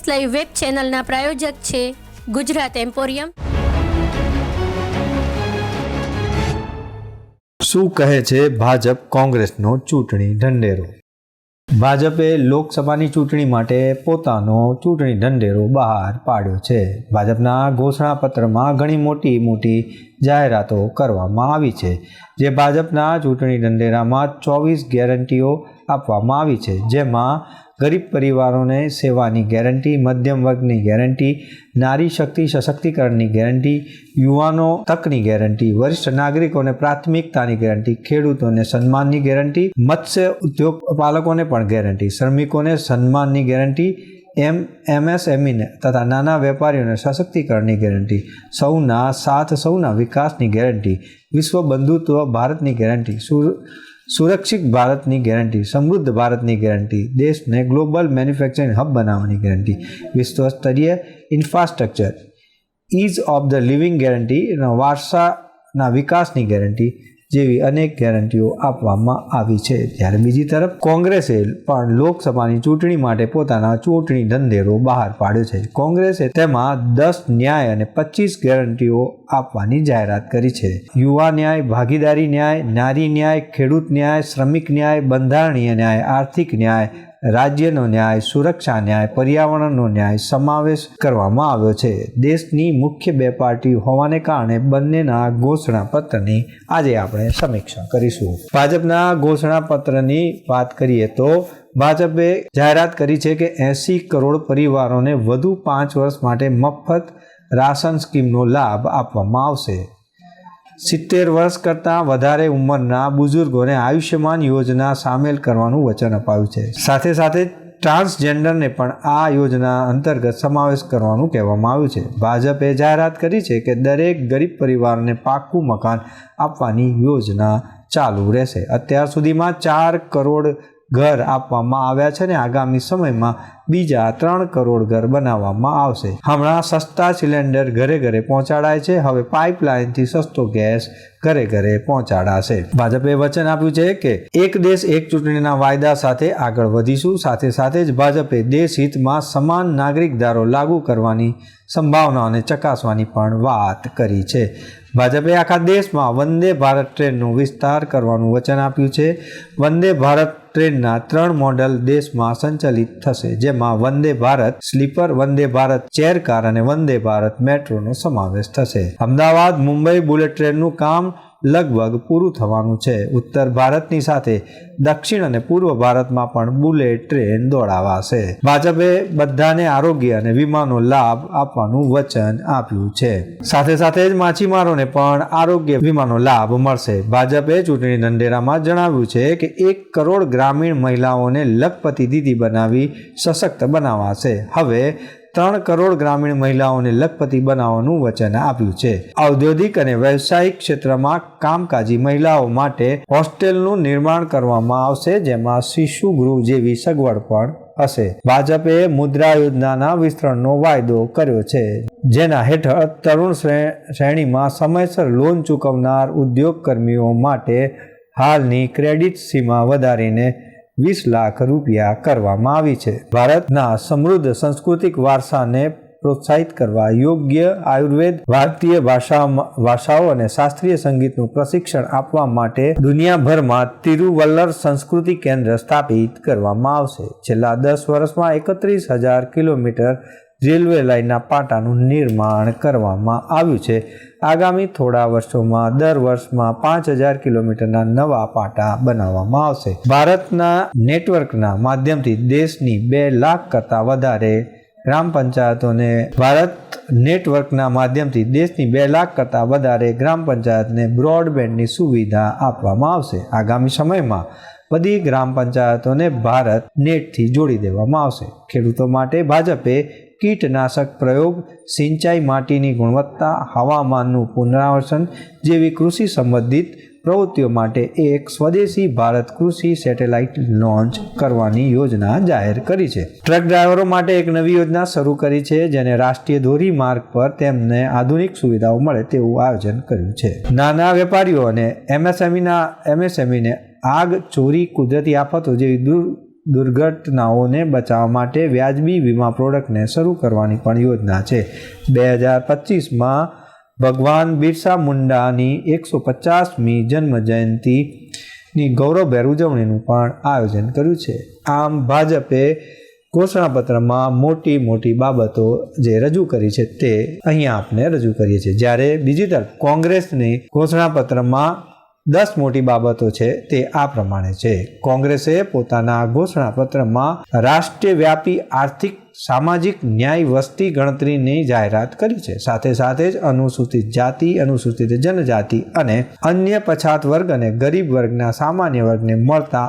S live web ચેનલના પ્રાયોજક છે Gujarat emporium. શું કહે છે ભાજપ કોંગ્રેસનો ચૂંટણી ઢંઢેરો? ભાજપે લોકસભાની ચૂંટણી માટે પોતાનો ચૂંટણી ઢંઢેરો બહાર પાડ્યો છે. ભાજપના ઘોષણાપત્રમાં ઘણી મોટી જાહેરાતો કરવામાં આવી છે. જે ભાજપના ચૂંટણી ઢંઢેરામાં 24 ગેરંટીઓ આપવામાં આવી છે, જેમાં ગરીબ પરિવારોને સેવાની ગેરંટી, મધ્યમ વર્ગની ગેરંટી, નારી શક્તિ સશક્તિકરણની ગેરંટી, યુવાનો તકની ગેરંટી, વરિષ્ઠ નાગરિકોને પ્રાથમિકતાની ગેરંટી, ખેડૂતોને સન્માનની ગેરંટી, મત્સ્ય ઉદ્યોગ પાલકોને પણ ગેરંટી, શ્રમિકોને સન્માનની ગેરંટી, એમએસએમઈ તથા નાના વેપારીઓને સશક્તિકરણની ગેરંટી, સૌના સાથ સૌના વિકાસની ગેરંટી, વિશ્વ બંધુત્વ ભારતની ગેરંટી, સુરક્ષિત ભારતની ગેરંટી, સમૃદ્ધ ભારતની ગેરંટી, દેશને ગ્લોબલ મેન્યુફેક્ચરિંગ હબ બનાવવાની ગેરંટી, વિશ્વ સ્તરીય infrastructure, ease of the living guarantee, વારસાના વિકાસની ગેરંટી જેવી અનેક ગેરંટીઓ આપવામાં આવી છે. ત્યારે બીજી તરફ કોંગ્રેસે પણ લોકસભાની ચૂંટણી માટે પોતાના ચૂંટણી ઢંઢેરો બહાર પાડ્યો છે. કોંગ્રેસે તેમાં 10 ન્યાય અને 25 ગેરંટીઓ આપવાની જાહેરાત કરી છે. યુવા ન્યાય, ભાગીદારી ન્યાય, નારી ન્યાય, ખેડૂત ન્યાય, શ્રમિક ન્યાય, બંધારણીય ન્યાય, આર્થિક ન્યાય, રાજ્યનો ન્યાય, સુરક્ષા ન્યાય, પર્યાવરણનો ન્યાય સમાવેશ કરવામાં આવ્યો છે. દેશની મુખ્ય બે પાર્ટી હોવાને કારણે બંનેના ઘોષણાપત્રની આજે આપણે સમીક્ષા કરીશું. ભાજપના ઘોષણાપત્રની વાત કરીએ તો ભાજપે જાહેરાત કરી છે કે 80 કરોડ પરિવારોને વધુ 5 વર્ષ માટે મફત રાશન સ્કીમનો લાભ આપવામાં આવશે. 70 વર્ષ કરતાં વધારે ઉંમરના બુઝુર્ગોને આયુષ્યમાન યોજના સામેલ કરવાનું વચન અપાયું છે. સાથે ટ્રાન્સજેન્ડરને પણ આ યોજના અંતર્ગત સમાવેશ કરવાનું કહેવામાં આવ્યું છે. ભાજપે જાહેરાત કરી છે કે દરેક ગરીબ પરિવારને પાક્કું મકાન આપવાની યોજના ચાલુ રહેશે. અત્યાર સુધીમાં 4 કરોડ ઘર આપવામાં આવ્યા છે અને આગામી સમયમાં બીજા 3 કરોડ ઘર બનાવવામાં આવશે. હમણાં સસ્તા સિલિન્ડર ઘરે પહોંચાડાય છે. હવે પાઇપલાઇનથી સસ્તો ગેસ ઘરે પહોંચાડાશે. ભાજપે વચન આપ્યું છે કે એક દેશ એક ચૂંટણીના વાયદા સાથે આગળ વધીશું. સાથે જ ભાજપે દેશ હિતમાં સમાન નાગરિક ધારો લાગુ કરવાની સંભાવનાઓને ચકાસવાની પણ વાત કરી છે. ભાજપે આખા દેશમાં વંદે ભારત ટ્રેનનો વિસ્તાર કરવાનું વચન આપ્યું છે. વંદે ભારત ટ્રેનના 3 મોડલ દેશમાં સંચાલિત થશે, જેમાં Vande Bharat sleeper, Vande Bharat chair car અને વંદે ભારત મેટ્રોનો સમાવેશ થશે. અમદાવાદ મુંબઈ બુલેટ ટ્રેનનું કામ લગભગ પૂરું થવાનું છે. ઉત્તર ભારતની સાથે દક્ષિણ અને પૂર્વ ભારતમાં પણ બુલેટ ટ્રેન દોડાવાશે. ભાજપે બધાને આરોગ્ય અને વીમાનો લાભ આપવાનું વચન આપ્યું છે. સાથે જ માછીમારોને પણ આરોગ્ય વીમાનો લાભ મળશે. ભાજપે ચૂંટણી ઢંઢેરામાં જણાવ્યું છે કે 1 કરોડ ગ્રામીણ મહિલાઓને લખપતિ દીદી બનાવી સશક્ત બનાવાશે. હવે 3 કરોડ ગ્રામીણ મહિલાઓને લખપતિ બનાવવાનું વચન આપ્યું છે. ઔદ્યોગિક અને વ્યવસાયિક ક્ષેત્રમાં કામકાજી મહિલાઓ માટે હોસ્ટેલનું નિર્માણ કરવામાં આવશે, જેમાં શિશુ ગૃહ જેવી સગવડ પણ હશે. ભાજપે મુદ્રા યોજનાના વિસ્તરણનો વાયદો કર્યો છે, જેના હેઠળ તરુણ શ્રેણીમાં સમયસર લોન ચૂકવનાર ઉદ્યોગ કર્મીઓ માટે હાલની ક્રેડિટ સીમા વધારીને 20 લાખ રૂપિયા કરવામાં આવી છે. ભારતના સમૃદ્ધ સાંસ્કૃતિક વારસાને પ્રોત્સાહિત કરવા યોગ્ય આયુર્વેદ, ભારતીય ભાષાઓ અને શાસ્ત્રીય સંગીતનું પ્રશિક્ષણ આપવા માટે દુનિયાભરમાં તિરુવલ્લર સંસ્કૃતિ કેન્દ્ર સ્થાપિત કરવામાં આવશે. છેલ્લા 10 વર્ષમાં 31,000 કિલોમીટર રેલવે લાઇનના પાટાનું નિર્માણ કરવામાં આવ્યું છે. આગામી થોડા વર્ષોમાં દર વર્ષમાં 5,000 કિલોમીટરના નવા પાટા બનાવવામાં આવશે. ભારતના નેટવર્કના માધ્યમથી દેશની 2 લાખ કરતાં વધારે ગ્રામ પંચાયતને બ્રોડબેન્ડની સુવિધા આપવામાં આવશે. આગામી સમયમાં બધી ગ્રામ પંચાયતોને ભારત નેટથી જોડી દેવામાં આવશે. ખેડૂતો માટે ભાજપે કીટનાશક પ્રયોગ, સિંચાઈ, માટીની ગુણવત્તા, હવામાનનું પુનરાવર્તન જેવી કૃષિ સંબંધિત પ્રવૃત્તિઓ માટે એક સ્વદેશી ભારત કૃષિ સેટેલાઇટ લોન્ચ કરવાની યોજના જાહેર કરી છે. ટ્રક ડ્રાઈવરો માટે એક નવી યોજના શરૂ કરી છે, જેને રાષ્ટ્રીય ધોરીમાર્ગ પર તેમને આધુનિક સુવિધાઓ મળે તેવું આયોજન કર્યું છે. નાના વેપારીઓ અને એમએસએમઈને આગ, ચોરી, કુદરતી આફતો જેવી દુર્ઘટનાઓને બચાવવા માટે વ્યાજબી વીમા પ્રોડક્ટને શરૂ કરવાની પણ યોજના છે. 2025માં ભગવાન બિરસા મુંડાની 150મી જન્મ જયંતિની ગૌરવભેર ઉજવણીનું પણ આયોજન કર્યું છે. આમ ભાજપે ઘોષણાપત્રમાં મોટી બાબતો જે રજૂ કરી છે તે અહીંયા આપણે રજૂ કરીએ છીએ. જ્યારે બીજી તરફ કોંગ્રેસની ઘોષણાપત્રમાં 10 મોટી બાબતો છે તે આ પ્રમાણે છે. કોંગ્રેસે પોતાના ઘોષણાપત્રમાં રાષ્ટ્રવ્યાપી આર્થિક સામાજિક ન્યાય વસ્તી ગણતરીની જાહેરાત કરી છે. સાથે જ અનુસૂચિત જાતિ, અનુસૂચિત જનજાતિ અને અન્ય પછાત વર્ગ અને ગરીબ વર્ગના સામાન્ય વર્ગને મળતા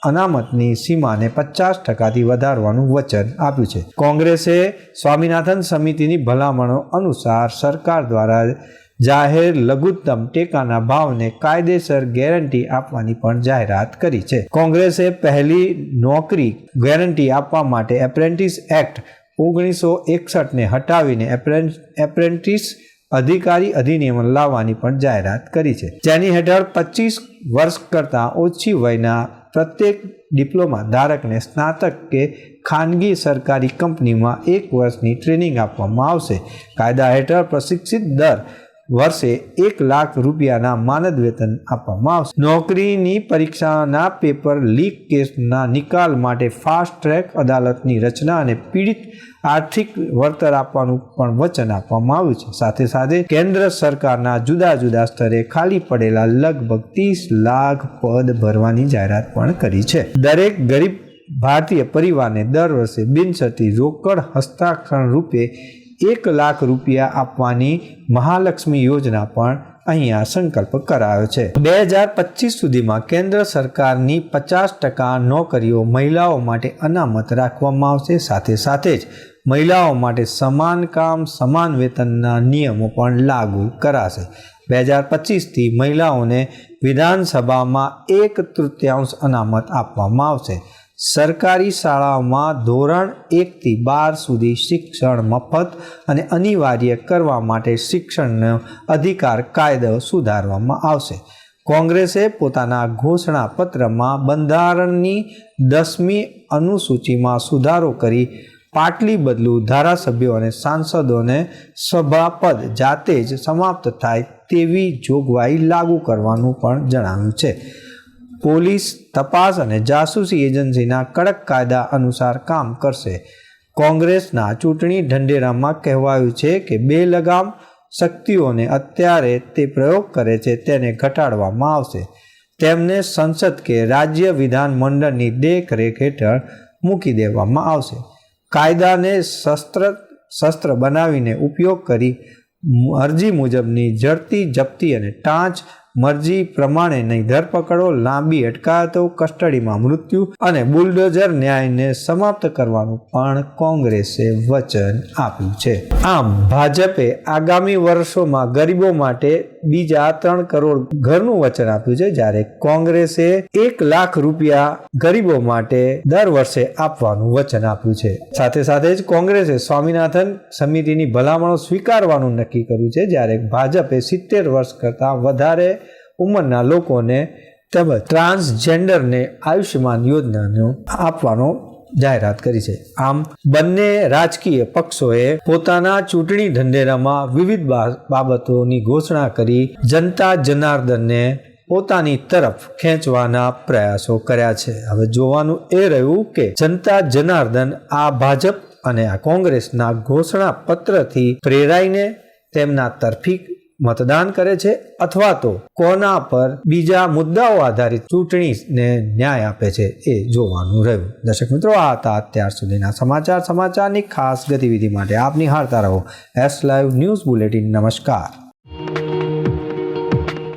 અનામતની સીમાને 50%થી વધારવાનું વચન આપ્યું છે. કોંગ્રેસે સ્વામિનાથન સમિતિની ભલામણો અનુસાર સરકાર દ્વારા જાહેર લઘુત્તમ ટેકાના ભાવને કાયદેસર ગેરંટી આપવાની પણ જાહેરાત કરી છે. કોંગ્રેસે પહેલી નોકરી ગેરંટી આપવા માટે એપ્રેન્ટિસ એક્ટ 1961ને હટાવીને એપ્રેન્ટિસ અધિકારી અધિનિયમ લાવવાની પણ જાહેરાત કરી છે, જેની હેઠળ 25 વર્ષ કરતાં ઓછી વયના પ્રત્યેક ડિપ્લોમા ધારકને સ્નાતક કે ખાનગી સરકારી કંપનીમાં 1 વર્ષની ટ્રેનિંગ આપવામાં આવશે. કાયદા હેઠળ પ્રશિક્ષિત દર વર્ષે 1 લાખ રૂપિયાના માનદ વેતન આપવામાં આવશે. નોકરીની પરીક્ષાના પેપર લીક કેસના નિકાલ માટે ફાસ્ટ ટ્રેક અદાલતની રચના અને પીડિત આર્થિક વળતર આપવાનું પણ વચન આપવામાં આવ્યું છે. સાથે કેન્દ્ર સરકારના જુદા સ્તરે ખાલી પડેલા લગભગ 30 લાખ પદ ભરવાની જાહેરાત પણ કરી છે. દરેક ગરીબ ભારતીય પરિવારને દર વર્ષે બિનશરતી રોકડ હસ્તાક્ષર રૂપે 1 લાખ રૂપિયા આપવાની મહાલક્ષ્મી યોજના પણ અહીંયા સંકલ્પ કરાયો છે. 2025 સુધીમાં કેન્દ્ર સરકારની 50% નોકરીઓ મહિલાઓ માટે અનામત રાખવામાં આવશે. સાથે જ મહિલાઓ માટે સમાન કામ સમાન વેતનના નિયમો પણ લાગુ કરાશે. 2025થી મહિલાઓને વિધાનસભામાં 1/3 અનામત આપવામાં આવશે. સરકારી શાળાઓમાં ધોરણ 1થી 12 સુધી શિક્ષણ મફત અને અનિવાર્ય કરવા માટે શિક્ષણનો અધિકાર કાયદો સુધારવામાં આવશે. કોંગ્રેસે પોતાના ઘોષણાપત્રમાં બંધારણની 10મી અનુસૂચિમાં સુધારો કરી પાટલી બદલું ધારાસભ્યો અને સાંસદોને સભાપદ જાતે જ સમાપ્ત થાય તેવી જોગવાઈ લાગુ કરવાનું પણ જણાવ્યું છે. પોલીસ તપાસ અને જાસૂસી એજન્સીના કડક કાયદા અનુસાર કામ કરશે. કોંગ્રેસના ચૂંટણી ઢંઢેરામાં કહેવાયું છે કે બેલગામ શક્તિઓને અત્યારે તે પ્રયોગ કરે છે તેને ઘટાડવામાં આવશે. તેમને સંસદ કે રાજ્ય વિધાનમંડળની દેખરેખ હેઠળ મૂકી દેવામાં આવશે. કાયદાને શસ્ત્ર બનાવીને ઉપયોગ કરી મરજી મુજબની ઝડપી જપ્તી અને ટાંચ મરજી પ્રમાણેની ધરપકડો, લાંબી અટકાયતો, કસ્ટડીમાં મૃત્યુ અને બુલડોઝર ન્યાયને સમાપ્ત કરવાનું પણ કોંગ્રેસે વચન આપ્યું છે. આમ ભાજપે આગામી વર્ષોમાં ગરીબો માટે બીજા 3 કરોડ ઘરનું વચન આપ્યું છે, જ્યારે કોંગ્રેસે 1 લાખ રૂપિયા ગરીબો માટે દર વર્ષે આપવાનું વચન આપ્યું છે. સાથે જ કોંગ્રેસે સ્વામિનાથન સમિતિની ભલામણો સ્વીકારવાનું નક્કી કર્યું છે, જ્યારે ભાજપે 70 વર્ષ કરતાં વધારે ઉંમરના લોકોને તેમજ ટ્રાન્સજેન્ડરને આયુષ્યમાન યોજનાનો આપવાનો જાહેરાત કરી છે. આમ બંને રાજકીય પક્ષોએ પોતાના ચૂંટણી ઢંઢેરામાં વિવિધ બાબતોની ઘોષણા કરી જનતા જનાર્દનને પોતાની તરફ ખેંચવાના પ્રયાસો કર્યા છે. હવે જોવાનું એ રહ્યું કે જનતા જનાર્દન આ ભાજપ અને આ કોંગ્રેસના ઘોષણા પત્રથી પ્રેરાઈને તેમના તરફી મતદાન કરે છે અથવા તો કોના પર બીજા મુદ્દાઓ આધારિત ચૂંટણીને ન્યાય આપે છે એ જોવાનું રહ્યું. દર્શક મિત્રો, આ હતા અત્યાર સુધીના સમાચારની ખાસ ગતિવિધિ માટે આપ નિહાળતા રહો એસ લાઈવ ન્યૂઝ બુલેટિન. નમસ્કાર.